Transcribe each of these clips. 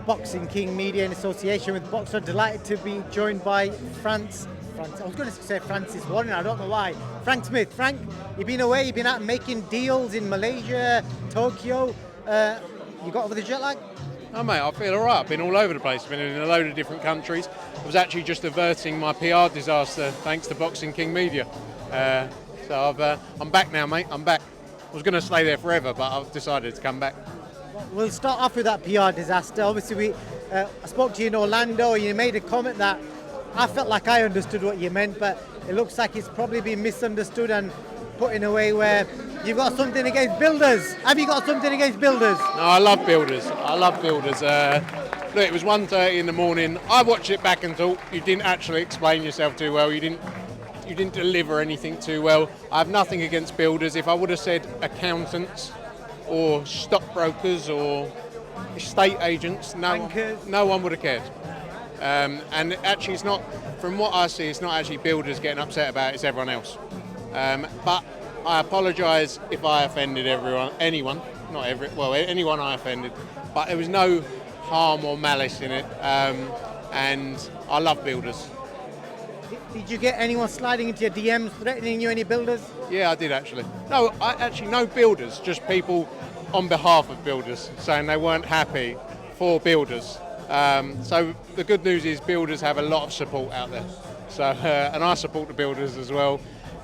Boxing King Media in association with Boxer. Delighted to be joined by I was going to say Francis Warren, I don't know why. Frank Smith. Frank, you've been away, you've been out making deals in Malaysia, Tokyo. You got over the jet lag? Oh mate, I feel alright. I've been all over the place. I've been in a load of different countries. I was actually just averting my PR disaster thanks to Boxing King Media. I'm back now, mate. I'm back. I was going to stay there forever, but I've decided to come back. We'll start off with that PR disaster. Obviously, I spoke to you in Orlando. You made a comment that I felt like I understood what you meant, but it looks like it's probably been misunderstood and put in a way where you've got something against builders. Have you got something against builders? No, I love builders. Look, it was 1:30 in the morning. I watched it back and thought you didn't actually explain yourself too well. You didn't deliver anything too well. I have nothing against builders. If I would have said accountants or stockbrokers or estate agents, no one would have cared. And actually, it's not. From what I see, it's not actually builders getting upset about it. It's everyone else. But I apologise if I offended anyone I offended. But there was no harm or malice in it. And I love builders. Did you get anyone sliding into your DMs threatening you, any builders? Yeah, I did actually. No builders, just people on behalf of builders saying they weren't happy for builders. So the good news is builders have a lot of support out there. So and I support the builders as well.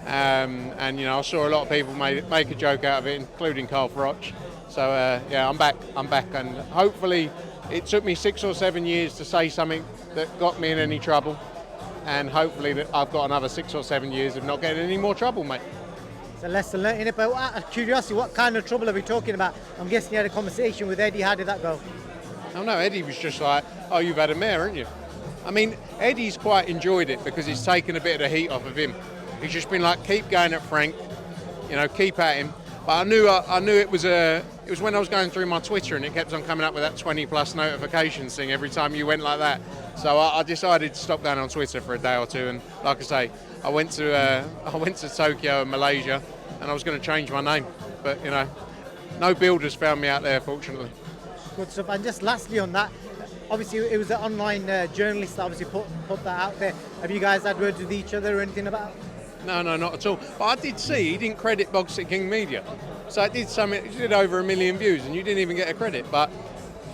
And I saw a lot of people make a joke out of it, including Carl Froch. So I'm back, and hopefully it took me 6 or 7 years to say something that got me in any trouble. And hopefully that I've got another 6 or 7 years of not getting any more trouble, mate. It's a lesson learned in it, but out of curiosity, what kind of trouble are we talking about? I'm guessing you had a conversation with Eddie. How did that go? Oh no, Eddie was just like, oh, you've had a mare, haven't you? I mean, Eddie's quite enjoyed it because it's taken a bit of the heat off of him. He's just been like, keep going at Frank, keep at him. But I knew it was when I was going through my Twitter and it kept on coming up with that 20+ notifications thing every time you went like that. So I decided to stop going on Twitter for a day or two, and like I say, I went to Tokyo and Malaysia, and I was going to change my name, but no builders found me out there, fortunately. Good stuff. And just lastly on that, obviously it was an online journalist that obviously put that out there. Have you guys had words with each other or anything about it? No, not at all. But I did see he didn't credit Boxing King Media, so it did over 1 million views, and you didn't even get a credit. But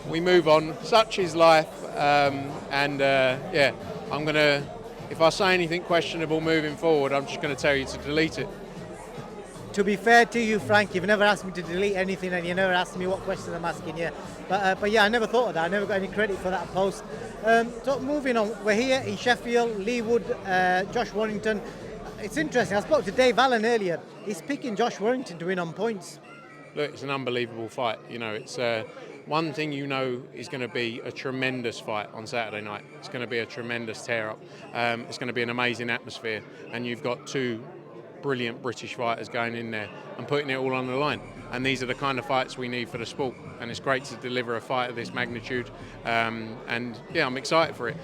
we move on. Such is life. I'm gonna. If I say anything questionable moving forward, I'm just going to tell you to delete it. To be fair to you, Frank, you've never asked me to delete anything, and you never asked me what questions I'm asking you. But yeah, I never thought of that. I never got any credit for that post. So moving on, we're here in Sheffield. Lee Wood, Josh Warrington. It's interesting. I spoke to Dave Allen earlier. He's picking Josh Warrington to win on points. Look, it's an unbelievable fight. It's one thing is going to be a tremendous fight on Saturday night. It's going to be a tremendous tear-up. It's going to be an amazing atmosphere, and you've got two brilliant British fighters going in there and putting it all on the line. And these are the kind of fights we need for the sport, and it's great to deliver a fight of this magnitude. And yeah, I'm excited for it.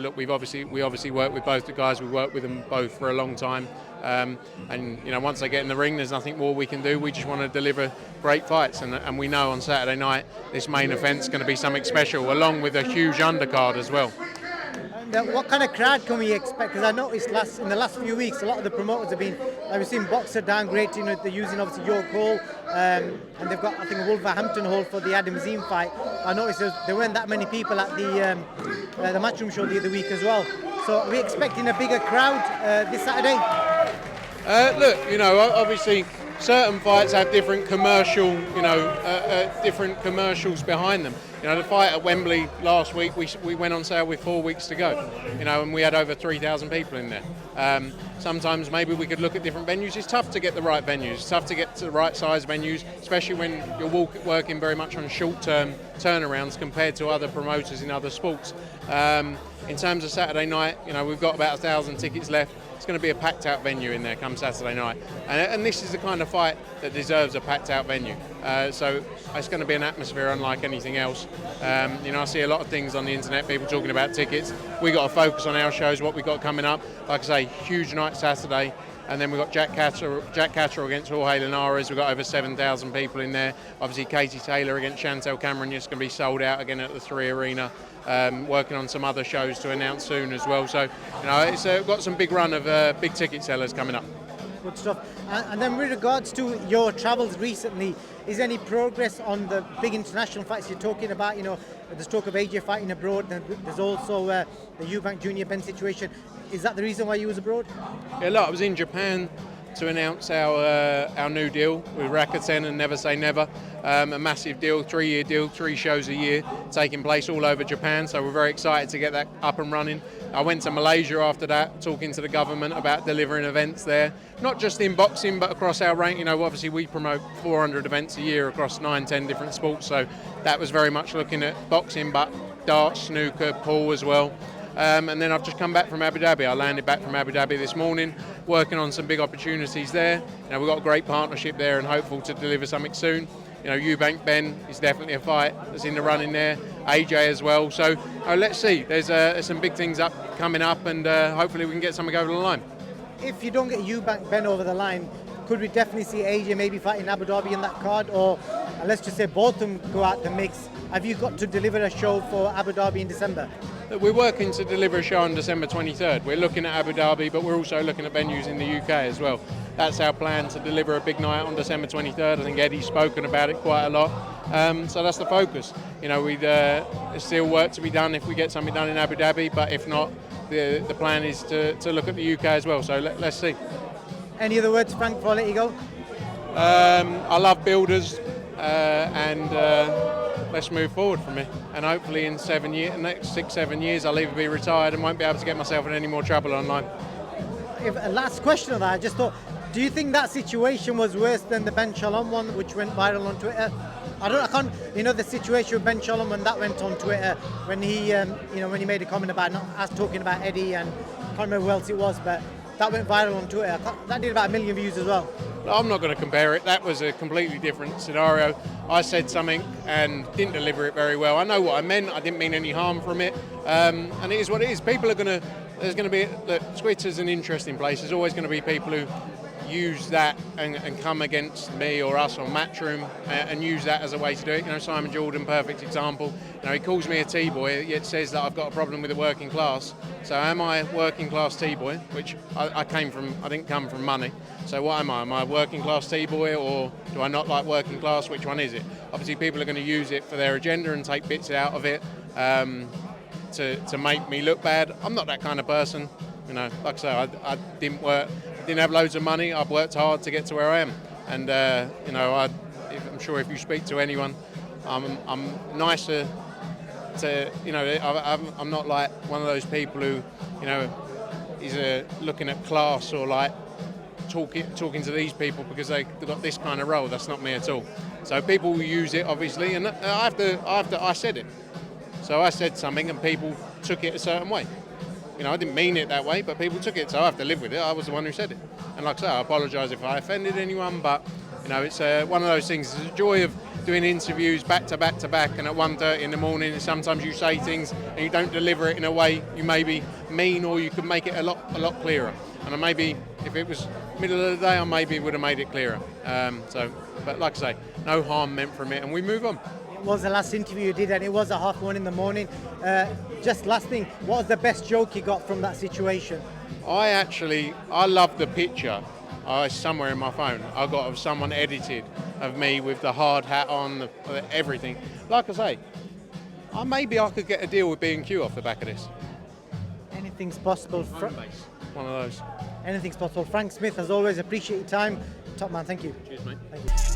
Look, we obviously work with both the guys. We worked with them both for a long time. And once they get in the ring, there's nothing more we can do. We just want to deliver great fights, and we know on Saturday night this main event's going to be something special, along with a huge undercard as well. And what kind of crowd can we expect? Because I noticed in the last few weeks, a lot of the promoters have been, we've seen Boxer downgrading, they're using obviously York Hall, and they've got, I think, a Wolverhampton Hall for the Adam Zine fight. I noticed there weren't that many people at the Matchroom show the other week as well. So are we expecting a bigger crowd this Saturday? Look, obviously certain fights have different commercials behind them. The fight at Wembley last week, we went on sale with 4 weeks to go, and we had over 3,000 people in there. Sometimes maybe we could look at different venues. It's tough to get the right venues. It's tough to get to the right size venues, especially when you're working very much on short-term turnarounds compared to other promoters in other sports. In terms of Saturday night, we've got about 1,000 tickets left. It's going to be a packed-out venue in there come Saturday night, and this is the kind of fight that deserves a packed-out venue. So it's going to be an atmosphere unlike anything else. I see a lot of things on the internet, people talking about tickets. We got to focus on our shows, what we got coming up. Like I say, huge night Saturday. And then we've got Jack Catterall against Jorge Linares. We've got over 7,000 people in there. Obviously, Katie Taylor against Chantel Cameron is going to be sold out again at the 3 Arena. Working on some other shows to announce soon as well. So, it's got some big run of big ticket sellers coming up. Good stuff. And then with regards to your travels recently, is any progress on the big international fights you're talking about? There's talk of AJ fighting abroad. There's also the Eubank Junior Ben situation. Is that the reason why you was abroad? Yeah, look, I was in Japan to announce our new deal with Rakuten and Never Say Never. A massive deal, 3-year deal, 3 shows a year, taking place all over Japan. So we're very excited to get that up and running. I went to Malaysia after that, talking to the government about delivering events there, not just in boxing, but across our range. Obviously we promote 400 events a year across 9-10 different sports. So that was very much looking at boxing, but darts, snooker, pool as well. And then I've just come back from Abu Dhabi. I landed back from Abu Dhabi this morning, working on some big opportunities there. We've got a great partnership there and hopeful to deliver something soon. Eubank Ben is definitely a fight that's in the running there. AJ as well. So let's see. There's some big things coming up, and hopefully we can get something over the line. If you don't get Eubank Ben over the line, could we definitely see AJ maybe fighting Abu Dhabi in that card, or let's just say both of them go out the mix? Have you got to deliver a show for Abu Dhabi in December? We're working to deliver a show on December 23rd. We're looking at Abu Dhabi, but we're also looking at venues in the UK as well. That's our plan, to deliver a big night on December 23rd. I think Eddie's spoken about it quite a lot. So that's the focus. There's still work to be done if we get something done in Abu Dhabi, but if not, the plan is to look at the UK as well. So let's see. Any other words, Frank, before I let you go? I love builders, and let's move forward from it. And hopefully in next 6-7 years, I'll either be retired and won't be able to get myself in any more trouble online. A last question of that, I just thought, do you think that situation was worse than the Ben Shalom one, which went viral on Twitter? I can't. The situation with Ben Shalom when that went on Twitter, when he, when he made a comment about us talking about Eddie, and I can't remember who else it was, but that went viral on Twitter. That did about 1 million views as well. I'm not going to compare it. That was a completely different scenario. I said something and didn't deliver it very well. I know what I meant. I didn't mean any harm from it. And it is what it is. There's going to be, Twitter's an interesting place. There's always going to be people who use that and come against me or us or Matchroom and use that as a way to do it. Simon Jordan, perfect example. He calls me a T-boy, yet says that I've got a problem with the working class. So am I a working class T-boy, which I didn't come from money. So what am I? Am I a working class T-boy, or do I not like working class? Which one is it? Obviously people are going to use it for their agenda and take bits out of it to make me look bad. I'm not that kind of person. Like I say, I didn't work. Didn't have loads of money. I've worked hard to get to where I am, and I'm sure if you speak to anyone, I'm nicer to I'm not like one of those people who is looking at class or like talking to these people because they've got this kind of role. That's not me at all. So people will use it obviously, and I said it. So I said something and people took it a certain way. I didn't mean it that way, but people took it, so I have to live with it. I was the one who said it. And like I say, I apologise if I offended anyone, but it's one of those things. It's a joy of doing interviews back to back to back, and at 1:30 in the morning, and sometimes you say things and you don't deliver it in a way you maybe mean, or you could make it a lot clearer. And I maybe, if it was middle of the day, I maybe would have made it clearer. But like I say, no harm meant from it, and we move on. It was the last interview you did, and it was at 1:30 in the morning. Just last thing, what was the best joke you got from that situation? I love the picture. Somewhere in my phone, I got of someone edited of me with the hard hat on, everything. Like I say, maybe I could get a deal with B&Q off the back of this. Anything's possible. One of those. Anything's possible. Frank Smith, as always, appreciate your time. Top man, thank you. Cheers, mate. Thank you.